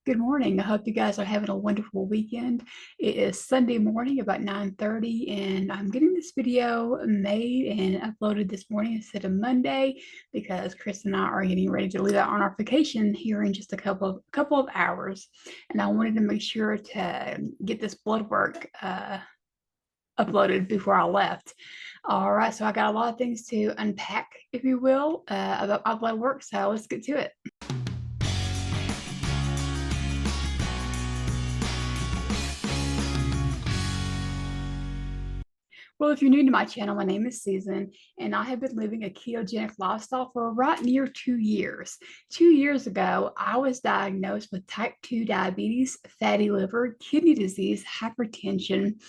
Good morning. I hope you guys are having a wonderful weekend. It is Sunday morning about 9:30, and I'm getting this video made and uploaded this morning instead of Monday because Chris and I are getting ready to leave out on our vacation here in just a couple of hours. And I wanted to make sure to get this blood work uploaded before I left. All right, so I got a lot of things to unpack, if you will, about my blood work. So let's get to it. Well, if you're new to my channel, my name is Susan, and I have been living a ketogenic lifestyle for right near 2 years. 2 years ago, I was diagnosed with type 2 diabetes, fatty liver, kidney disease, hypertension,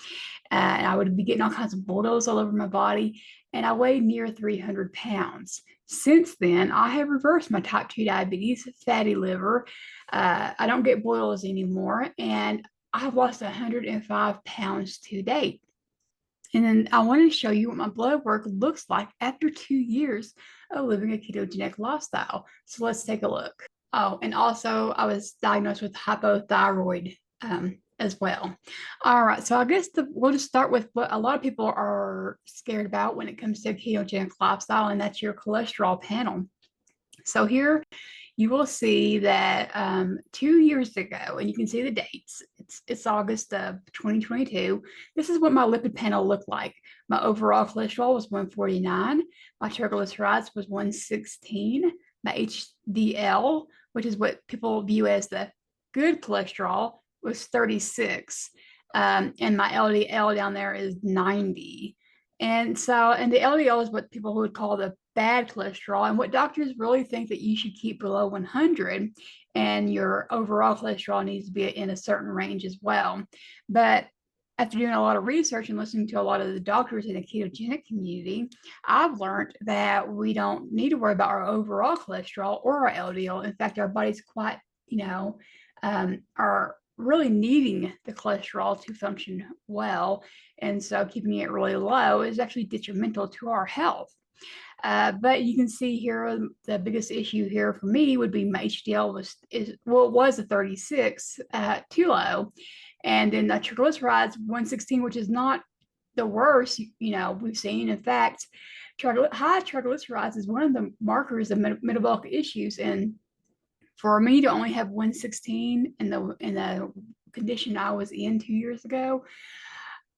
and I would be getting all kinds of boils all over my body, and I weighed near 300 pounds. Since then, I have reversed my type 2 diabetes, fatty liver. I don't get boils anymore, and I've lost 105 pounds to date. And then I wanted to show you what my blood work looks like after 2 years of living a ketogenic lifestyle. So let's take a look. Oh, and also I was diagnosed with hypothyroid as well. All right, so I guess we'll just start with what a lot of people are scared about when it comes to a ketogenic lifestyle, and that's your cholesterol panel. So here you will see that 2 years ago, and you can see the dates, it's August of 2022. This is what my lipid panel looked like. My overall cholesterol was 149. My triglycerides was 116. My HDL, which is what people view as the good cholesterol, was 36. And my LDL down there is 90. And the LDL is what people would call the bad cholesterol, and what doctors really think that you should keep below 100, and your overall cholesterol needs to be in a certain range as well. But after doing a lot of research and listening to a lot of the doctors in the ketogenic community, I've learned that we don't need to worry about our overall cholesterol or our LDL. In fact, our body's quite, are really needing the cholesterol to function well. And so keeping it really low is actually detrimental to our health. But you can see here the biggest issue here for me would be my HDL it was a 36, too low, and then the triglycerides 116, which is not the worst we've seen. In fact, high triglycerides is one of the markers of metabolic issues, and for me to only have 116 in the condition I was in 2 years ago,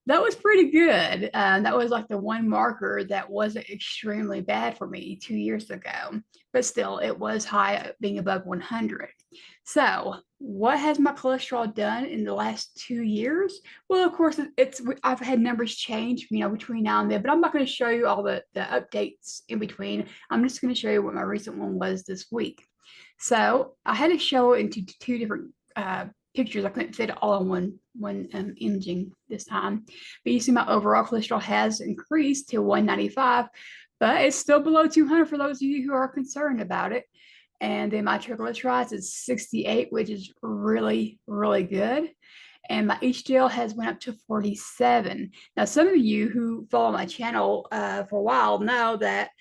that was pretty good. That was like the one marker that wasn't extremely bad for me 2 years ago, but still, it was high, being above 100. So, what has my cholesterol done in the last 2 years? Well, of course, I've had numbers change, between now and then, but I'm not going to show you all the updates in between. I'm just going to show you what my recent one was this week. So, I had to show it into two different pictures. I couldn't fit it all in one imaging this time. But you see my overall cholesterol has increased to 195, but it's still below 200 for those of you who are concerned about it. And then my triglycerides is 68, which is really, really good. And my HDL has went up to 47. Now, some of you who follow my channel for a while know that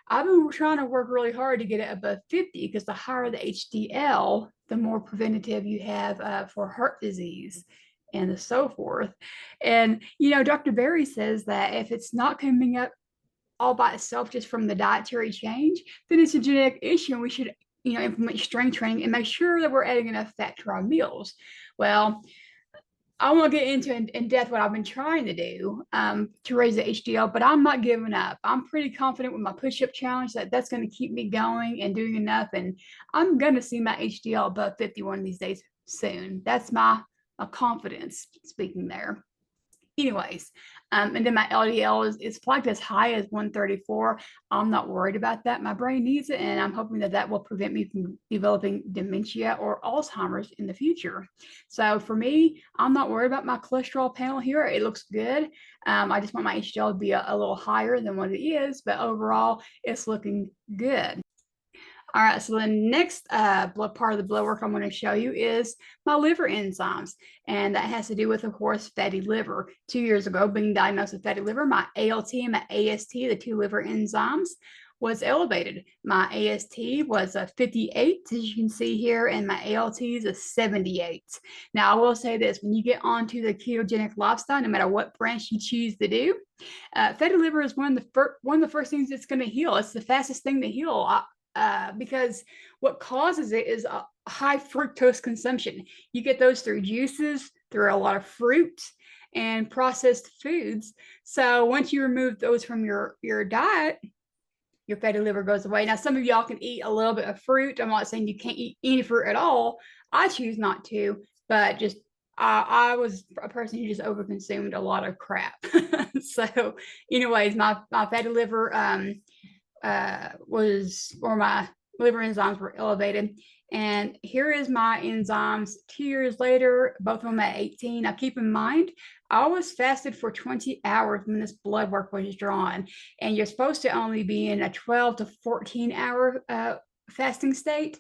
I've been trying to work really hard to get it above 50, because the higher the HDL, the more preventative you have for heart disease and so forth. And, Dr. Berry says that if it's not coming up all by itself just from the dietary change, then it's a genetic issue, and we should, implement strength training and make sure that we're adding enough fat to our meals. Well, I won't get into in depth what I've been trying to do to raise the HDL, but I'm not giving up. I'm pretty confident with my push-up challenge that that's going to keep me going and doing enough, and I'm going to see my HDL above 51 of these days soon. That's my confidence speaking there. Anyways, and then my LDL is flagged as high as 134. I'm not worried about that. My brain needs it, and I'm hoping that that will prevent me from developing dementia or Alzheimer's in the future. So for me, I'm not worried about my cholesterol panel here. It looks good. I just want my HDL to be a little higher than what it is, but overall, it's looking good. All right, so the next blood part of the blood work I'm going to show you is my liver enzymes. And that has to do with, of course, fatty liver. 2 years ago, being diagnosed with fatty liver, my ALT and my AST, the two liver enzymes, was elevated. My AST was a 58, as you can see here, and my ALT is a 78. Now, I will say this, when you get onto the ketogenic lifestyle, no matter what branch you choose to do, fatty liver is one of the first things that's going to heal. It's the fastest thing to heal because what causes it is a high fructose consumption. You get those through juices, through a lot of fruit and processed foods. So once you remove those from your diet, your fatty liver goes away. Now, some of y'all can eat a little bit of fruit. I'm not saying you can't eat any fruit at all. I choose not to, but just I was a person who just overconsumed a lot of crap. So, anyways, my fatty liver my liver enzymes were elevated. And here is my enzymes 2 years later, both of them at 18. Now, keep in mind, I was fasted for 20 hours when this blood work was drawn. And you're supposed to only be in a 12 to 14 hour fasting state.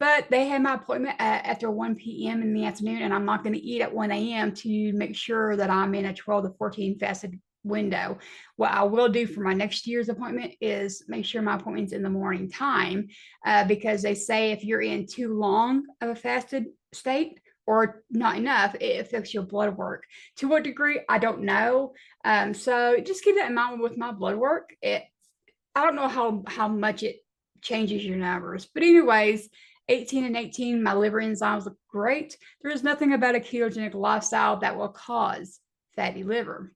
But they had my appointment after 1 p.m. in the afternoon, and I'm not going to eat at 1 a.m. to make sure that I'm in a 12 to 14 fasted window. What I will do for my next year's appointment is make sure my appointment's in the morning time, because they say if you're in too long of a fasted state or not enough, it affects your blood work. To what degree, I don't know. So just keep that in mind with my blood work. I don't know how much it changes your numbers, but anyways, 18 and 18, my liver enzymes look great. There's nothing about a ketogenic lifestyle that will cause fatty liver.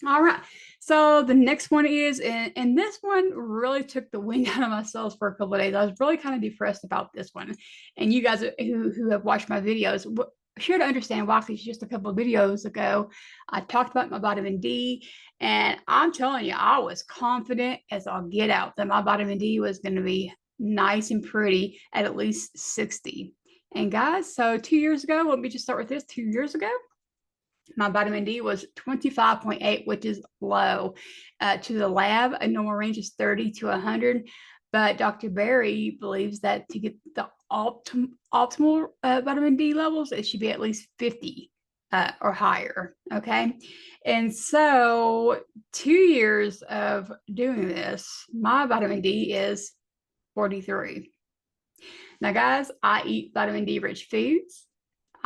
All right, so the next one is, and this one really took the wind out of my sails for a couple of days. I was really kind of depressed about this one. And you guys who have watched my videos should understand why, because just a couple of videos ago, I talked about my vitamin D, and I'm telling you, I was confident as I'll get out that my vitamin D was going to be nice and pretty at least 60. And guys, so 2 years ago, let me just start with this. 2 years ago, my vitamin D was 25.8, which is low. To the lab, a normal range is 30 to 100. But Dr. Berry believes that to get the optimal vitamin D levels, it should be at least 50 or higher. Okay. And so 2 years of doing this, my vitamin D is 43. Now, guys, I eat vitamin D rich foods.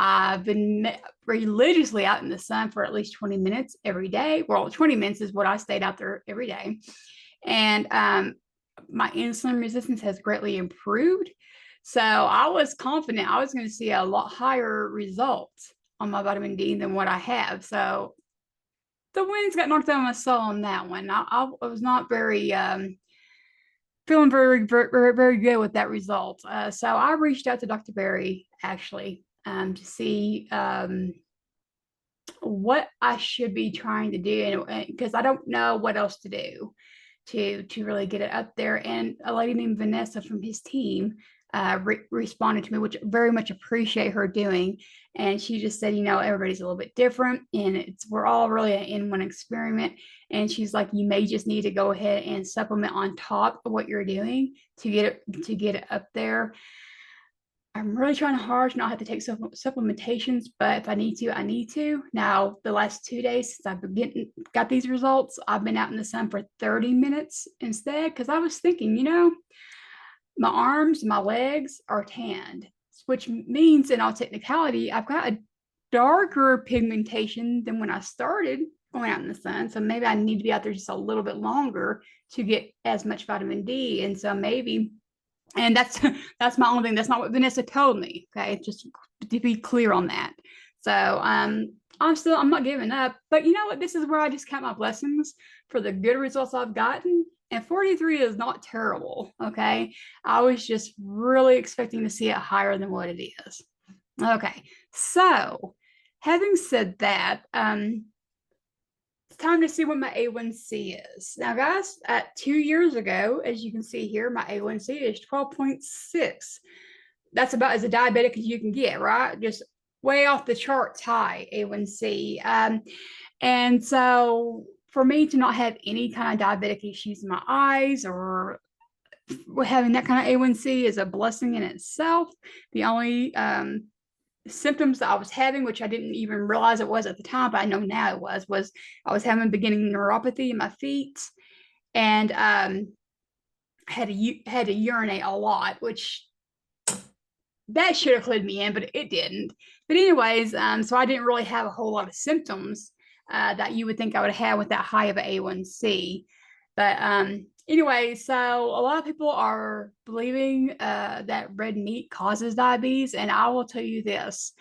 I've been religiously out in the sun for at least 20 minutes every day. Well, 20 minutes is what I stayed out there every day. And my insulin resistance has greatly improved. So I was confident I was going to see a lot higher results on my vitamin D than what I have. So the winds got knocked out of my soul on that one. I was not very feeling very, very, very good with that result. So I reached out to Dr. Berry actually to see what I should be trying to do, because I don't know what else to do to really get it up there. And a lady named Vanessa from his team responded to me, which very much appreciate her doing. And she just said, everybody's a little bit different, and we're all really in one experiment. And she's like, you may just need to go ahead and supplement on top of what you're doing to get it up there. I'm really trying hard to not have to take supplementations, but if I need to, I need to. Now, the last 2 days since I've got these results, I've been out in the sun for 30 minutes instead, because I was thinking, my arms, my legs are tanned, which means in all technicality, I've got a darker pigmentation than when I started going out in the sun. So maybe I need to be out there just a little bit longer to get as much vitamin D. And so maybe, and that's my only thing. That's not what Vanessa told me. Okay, just to be clear on that. So I'm not giving up. But you know what? This is where I just count my blessings for the good results I've gotten. And 43 is not terrible. Okay, I was just really expecting to see it higher than what it is. Okay, so having said that, it's time to see what my A1C is. Now, guys, 2 years ago, as you can see here, my A1C is 12.6. That's about as a diabetic as you can get, right? Just way off the charts high A1C. And so for me to not have any kind of diabetic issues in my eyes or having that kind of A1C is a blessing in itself. The only symptoms that I was having, which I didn't even realize it was at the time, but I know now it was I was having beginning neuropathy in my feet. And had to urinate a lot, which that should have clued me in, but it didn't. But anyways, so I didn't really have a whole lot of symptoms that you would think I would have with that high of an A1C. But anyway, so a lot of people are believing that red meat causes diabetes, and I will tell you this: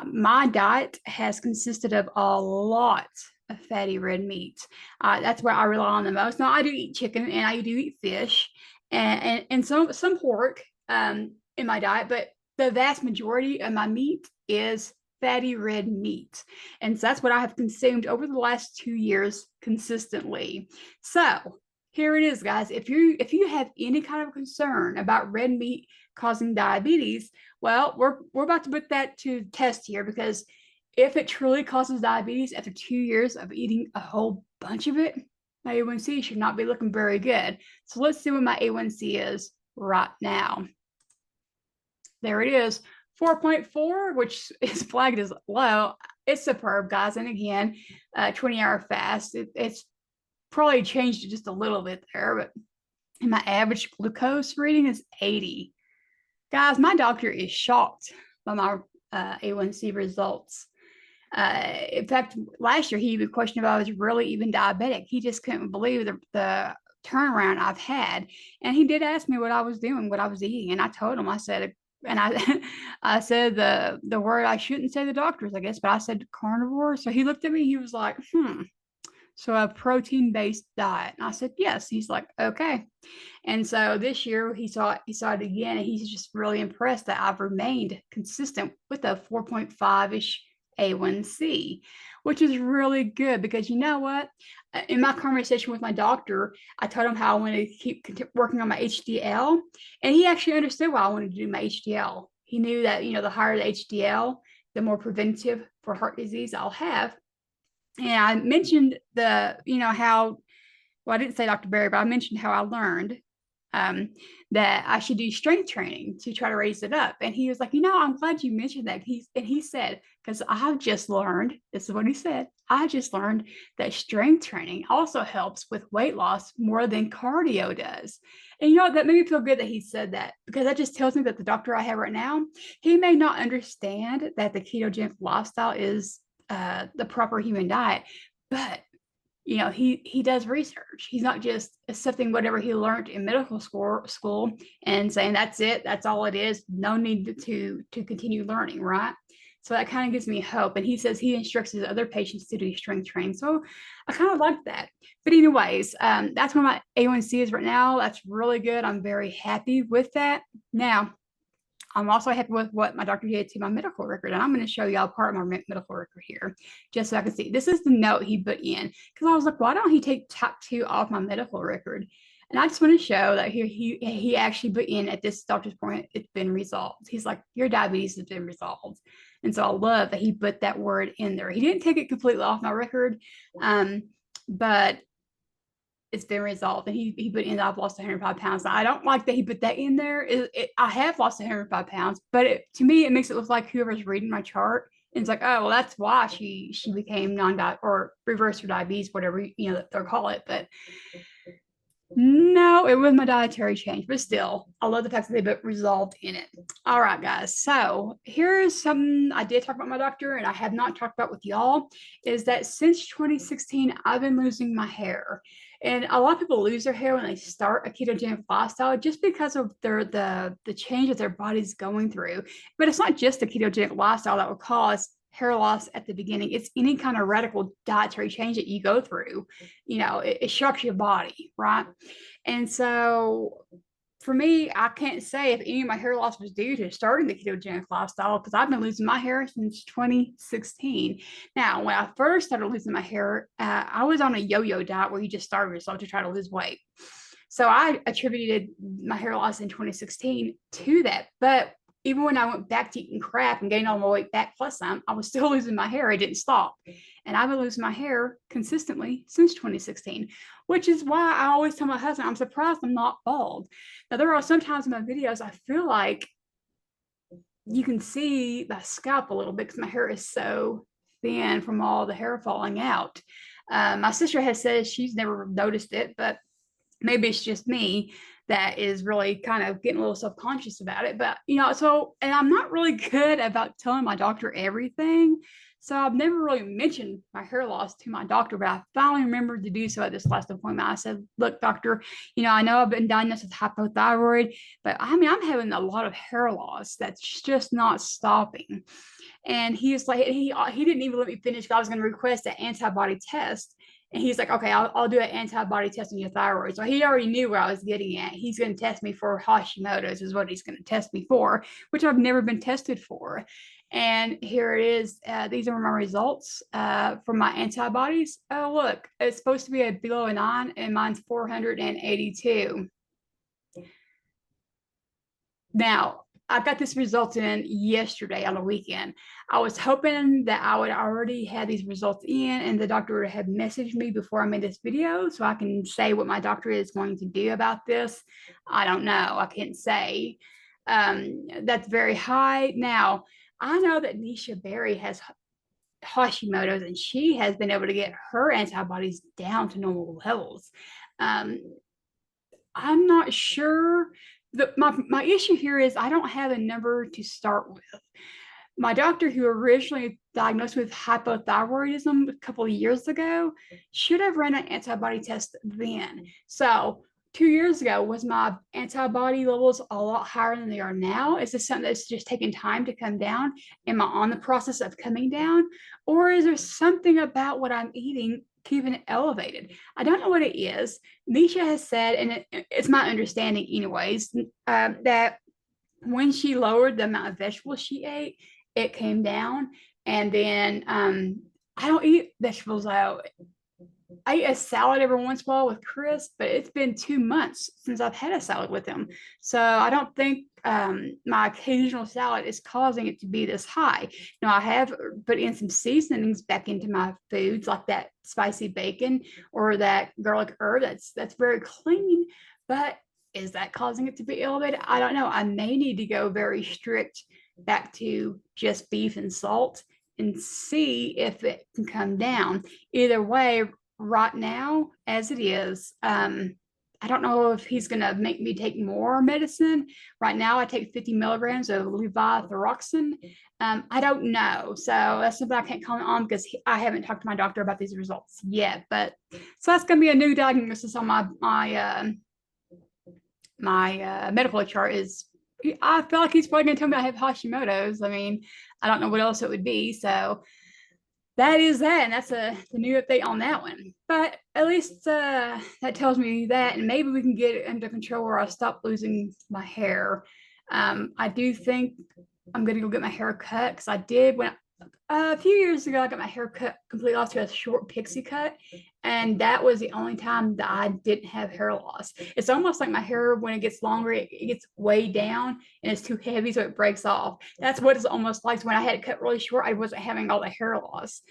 my diet has consisted of a lot of fatty red meat. That's what I rely on the most. Now I do eat chicken and I do eat fish and some pork in my diet, but the vast majority of my meat is fatty red meat. And so that's what I have consumed over the last 2 years consistently. So here it is, guys. If you have any kind of concern about red meat causing diabetes, well, we're about to put that to test here, because if it truly causes diabetes after 2 years of eating a whole bunch of it, my A1C should not be looking very good. So let's see what my A1C is right now. There it is, 4.4, which is flagged as low. It's superb, guys. And again, 20-hour fast. It's probably changed it just a little bit there, but my average glucose reading is 80. Guys, my doctor is shocked by my A1C results. In fact, last year he even questioned if I was really even diabetic. He just couldn't believe the turnaround I've had. And he did ask me what I was doing, what I was eating. And I told him, I said, and I said the word I shouldn't say to the doctors, I guess, but I said carnivore. So he looked at me, he was like, so a protein-based diet. And I said, yes. He's like, okay. And so this year he saw it again, and he's just really impressed that I've remained consistent with a 4.5-ish A1C, which is really good, because you know what? In my conversation with my doctor, I told him how I wanted to keep working on my HDL, and he actually understood why I wanted to do my HDL. He knew that, the higher the HDL, the more preventive for heart disease I'll have. And I mentioned how, well, I didn't say Dr. Berry, but I mentioned how I learned that I should do strength training to try to raise it up. And he was like, I'm glad you mentioned that. He said, because I've just learned, this is what he said, I just learned that strength training also helps with weight loss more than cardio does. And that made me feel good that he said that, because that just tells me that the doctor I have right now, he may not understand that the ketogenic lifestyle is the proper human diet, but he does research. He's not just accepting whatever he learned in medical school and saying that's it, that's all it is, no need to continue learning, right? So that kind of gives me hope. And he says he instructs his other patients to do strength training. So I kind of like that. But anyways, that's where my A1C is right now. That's really good. I'm very happy with that. Now, I'm also happy with what my doctor did to my medical record. And I'm going to show y'all part of my medical record here, just so I can see. This is the note he put in, because I was like, why don't he take top 2 off my medical record? And I just want to show that here he actually put in, at this doctor's point, it's been resolved. He's like, your diabetes has been resolved. And so I love that he put that word in there. He didn't take it completely off my record, but it's been resolved. And he put in that I've lost 105 pounds. Now, I don't like that he put that in there. I have lost 105 pounds, but to me, it makes it look like whoever's reading my chart, and it's like, oh, well, that's why she became non-diet or reversed her diabetes, whatever they'll call it. But no, it was my dietary change, but still, I love the fact that they put resolved in it. All right, guys. So here's something I did talk about my doctor, and I have not talked about with y'all, is that since 2016, I've been losing my hair. And a lot of people lose their hair when they start a ketogenic lifestyle, just because of the change that their body's going through. But it's not just the ketogenic lifestyle that will cause hair loss at the beginning. It's any kind of radical dietary change that you go through. It shocks your body, right? And so for me, I can't say if any of my hair loss was due to starting the ketogenic lifestyle, because I've been losing my hair since 2016. Now, when I first started losing my hair, I was on a yo-yo diet where you just starve yourself to try to lose weight. So I attributed my hair loss in 2016 to that. But even when I went back to eating crap and gained all my weight back plus some, I was still losing my hair. It didn't stop. And I've been losing my hair consistently since 2016, which is why I always tell my husband, I'm surprised I'm not bald. Now, there are sometimes in my videos, I feel like you can see my scalp a little bit because my hair is so thin from all the hair falling out. My sister has said she's never noticed it, but maybe it's just me. that is really kind of getting a little self-conscious about it. But, you know, so, and I'm not really good about telling my doctor everything. So I've never really mentioned my hair loss to my doctor, but I finally remembered to do so at this last appointment. I said, look, doctor, you know, I know I've been diagnosed with hypothyroid, but I mean, I'm having a lot of hair loss that's just not stopping. And he was like, he didn't even let me finish because I was going to request an antibody test. And he's like, okay, I'll do an antibody test on your thyroid. So he already knew where I was getting at. He's going to test me for Hashimoto's is what he's going to test me for, which I've never been tested for. And here it is. These are my results for my antibodies. Oh, look, it's supposed to be a below a 9 and mine's 482. Now, I got this result in yesterday on the weekend. I was hoping that I would already have these results in and the doctor would have messaged me before I made this video so I can say what my doctor is going to do about this. I don't know. I can't say. That's very high. Now, I know that Nisha Berry has Hashimoto's and she has been able to get her antibodies down to normal levels. I'm not sure. My issue here is I don't have a number to start with. My doctor, who originally diagnosed with hypothyroidism a couple of years ago, should have run an antibody test then. So 2 years ago, was my antibody levels a lot higher than they are now? Is this something that's just taking time to come down? Am I on the process of coming down? Or is there something about what I'm eating keeping it elevated? I don't know what it is. Nisha has said, and it's my understanding anyways, that when she lowered the amount of vegetables she ate, it came down. And then I don't eat vegetables. I eat a salad every once in a while with Chris, but it's been 2 months since I've had a salad with him. So I don't think my occasional salad is causing it to be this high. Now, I have put in some seasonings back into my foods, like that spicy bacon or that garlic herb. That's very clean, but is that causing it to be elevated? I don't know. I may need to go very strict back to just beef and salt and see if it can come down. Either way, right now, as it is, I don't know if he's going to make me take more medicine. Right now, I take 50 milligrams of levothyroxine. I don't know. So that's something I can't comment on because I haven't talked to my doctor about these results yet. But so that's going to be a new diagnosis on my medical chart. Is I feel like he's probably going to tell me I have Hashimoto's. I mean, I don't know what else it would be. So that is that, and that's the new update on that one. But at least that tells me that, and maybe we can get it under control where I stop losing my hair. I do think I'm going to go get my hair cut because I did when a few years ago I got my hair cut completely off to a short pixie cut, and that was the only time that I didn't have hair loss. It's almost like my hair, when it gets longer, it gets way down and it's too heavy, so it breaks off. That's what it's almost like. So when I had it cut really short, I wasn't having all the hair loss.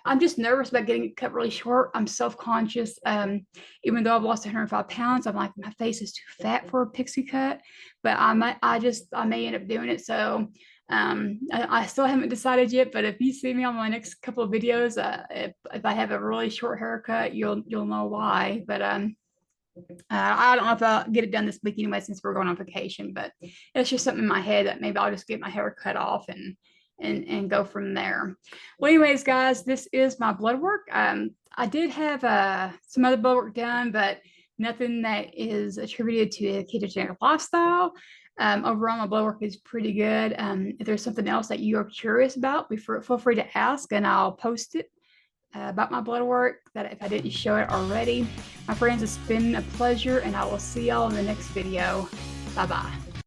I'm just nervous about getting it cut really short. I'm self-conscious. Even though I've lost 105 pounds, I'm like, my face is too fat for a pixie cut, but I may end up doing it. So I still haven't decided yet, but if you see me on my next couple of videos, if I have a really short haircut, you'll know why. But I don't know if I'll get it done this week anyway, since we're going on vacation, but it's just something in my head that maybe I'll just get my hair cut off and go from there. Well, anyways, guys, this is my blood work. I did have some other blood work done, but nothing that is attributed to a ketogenic lifestyle. Overall, my blood work is pretty good. If there's something else that you are curious about, feel free to ask, and I'll post it about my blood work, that if I didn't show it already. My friends, it's been a pleasure, and I will see y'all in the next video. Bye-bye.